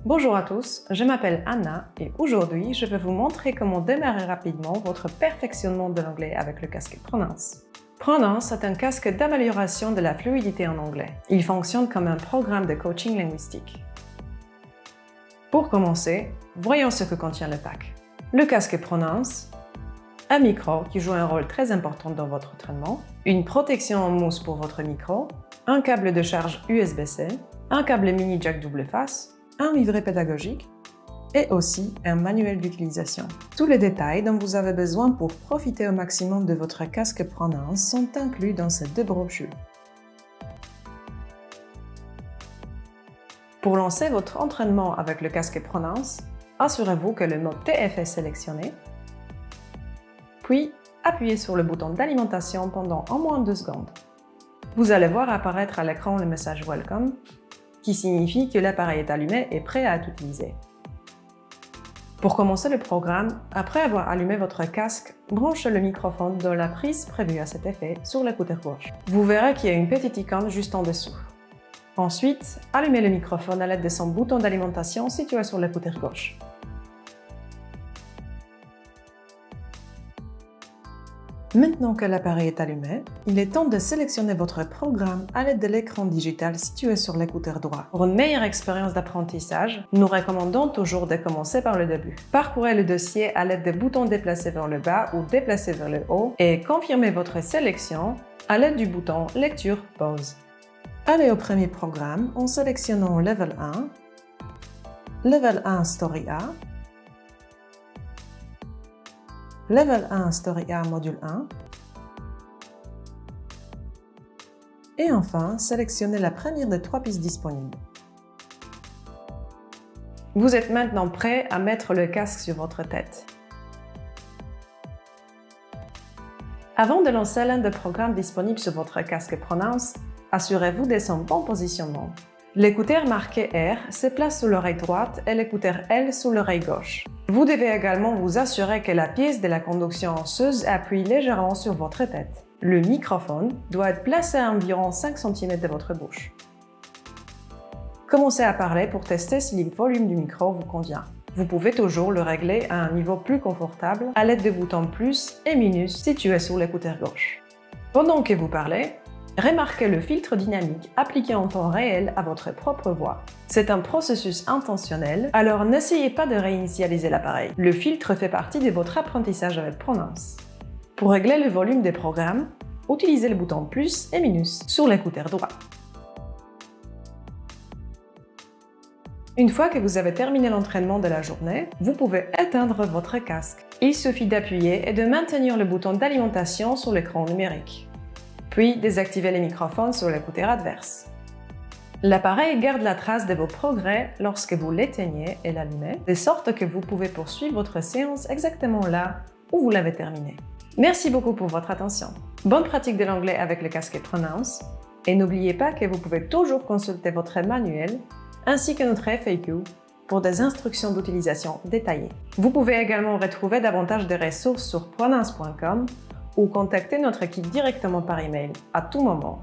Bonjour à tous, je m'appelle Anna et aujourd'hui je vais vous montrer comment démarrer rapidement votre perfectionnement de l'anglais avec le casque Prononce. Prononce est un casque d'amélioration de la fluidité en anglais. Il fonctionne comme un programme de coaching linguistique. Pour commencer, voyons ce que contient le pack. Le casque Prononce, un micro qui joue un rôle très important dans votre entraînement, une protection en mousse pour votre micro, un câble de charge USB-C, un câble mini jack double face, un livret pédagogique et aussi un manuel d'utilisation. Tous les détails dont vous avez besoin pour profiter au maximum de votre casque Prononce sont inclus dans ces deux brochures. Pour lancer votre entraînement avec le casque Prononce, assurez-vous que le mode TF est sélectionné, puis appuyez sur le bouton d'alimentation pendant au moins 2 secondes. Vous allez voir apparaître à l'écran le message Welcome, qui signifie que l'appareil est allumé et prêt à être utilisé. Pour commencer le programme, après avoir allumé votre casque, branchez le microphone dans la prise prévue à cet effet sur l'écouteur gauche. Vous verrez qu'il y a une petite icône juste en dessous. Ensuite, allumez le microphone à l'aide de son bouton d'alimentation situé sur l'écouteur gauche. Maintenant que l'appareil est allumé, il est temps de sélectionner votre programme à l'aide de l'écran digital situé sur l'écouteur droit. Pour une meilleure expérience d'apprentissage, nous recommandons toujours de commencer par le début. Parcourez le dossier à l'aide des boutons déplacés vers le bas ou déplacés vers le haut et confirmez votre sélection à l'aide du bouton Lecture Pause. Allez au premier programme en sélectionnant Level 1, Level 1 Story A, Level 1 Story A Module 1 et enfin, sélectionnez la première des 3 pistes disponibles. Vous êtes maintenant prêt à mettre le casque sur votre tête. Avant de lancer l'un des programmes disponibles sur votre casque Prononce, assurez-vous de son bon positionnement. L'écouteur marqué R se place sous l'oreille droite et l'écouteur L sous l'oreille gauche. Vous devez également vous assurer que la pièce de la conduction osseuse appuie légèrement sur votre tête. Le microphone doit être placé à environ 5 cm de votre bouche. Commencez à parler pour tester si le volume du micro vous convient. Vous pouvez toujours le régler à un niveau plus confortable à l'aide des boutons plus et minus situés sur l'écouteur gauche. Pendant que vous parlez, remarquez le filtre dynamique appliqué en temps réel à votre propre voix. C'est un processus intentionnel, alors n'essayez pas de réinitialiser l'appareil. Le filtre fait partie de votre apprentissage avec Prononce. Pour régler le volume des programmes, utilisez le bouton plus et minus sur l'écouteur droit. Une fois que vous avez terminé l'entraînement de la journée, vous pouvez éteindre votre casque. Il suffit d'appuyer et de maintenir le bouton d'alimentation sur l'écran numérique. Puis désactivez les microphones sur l'écouteur adverse. L'appareil garde la trace de vos progrès lorsque vous l'éteignez et l'allumez, de sorte que vous pouvez poursuivre votre séance exactement là où vous l'avez terminée. Merci beaucoup pour votre attention. Bonne pratique de l'anglais avec le casque Prononce et n'oubliez pas que vous pouvez toujours consulter votre manuel ainsi que notre FAQ pour des instructions d'utilisation détaillées. Vous pouvez également retrouver davantage de ressources sur prononce.com ou contacter notre équipe directement par email à tout moment.